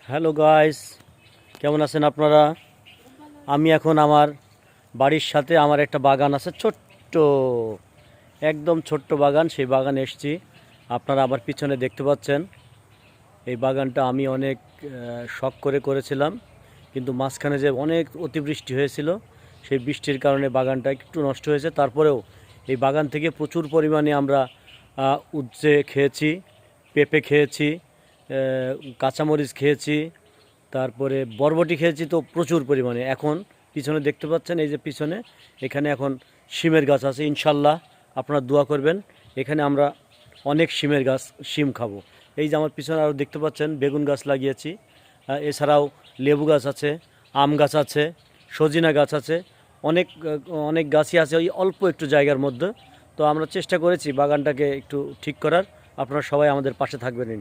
Hello guys, কেমন আছেন আপনারা? আমি এখন আমার বাড়ির সাথে আমার একটা বাগান আছে, ছোট্ট, একদম ছোট্ট বাগান। সেই বাগানে এসেছি। আপনারা আমার পিছনে দেখতে পাচ্ছেন। এই বাগানটা আমি অনেক শখ করে করেছিলাম, কিন্তু মাঝখানে যে অনেক অতিবৃষ্টি হয়েছিল, সেই বৃষ্টির কারণে বাগানটা একটু নষ্ট হয়েছে। তারপরেও এই বাগান থেকে প্রচুর পরিমাণে আমরা উচ্ছে খেয়েছি, পেঁপে খেয়েছি, কাঁচামরিচ খেয়েছি, তারপরে বরবটি খেয়েছি তো প্রচুর পরিমাণে। এখন পিছনে দেখতে পাচ্ছেন, এই যে পিছনে, এখানে এখন শিমের গাছ আছে। ইনশাল্লাহ আপনারা দোয়া করবেন, এখানে আমরা অনেক শিমের গাছ, শিম খাবো। এই যে আমার পিছনে আরও দেখতে পাচ্ছেন বেগুন গাছ লাগিয়েছি। এছাড়াও লেবু গাছ আছে, আম গাছ আছে, সজিনা গাছ আছে, অনেক অনেক গাছই আছে ওই অল্প একটু জায়গার মধ্যে। তো আমরা চেষ্টা করেছি বাগানটাকে একটু ঠিক করার। আপনারা সবাই আমাদের পাশে থাকবেন ইনশাল্লাহ।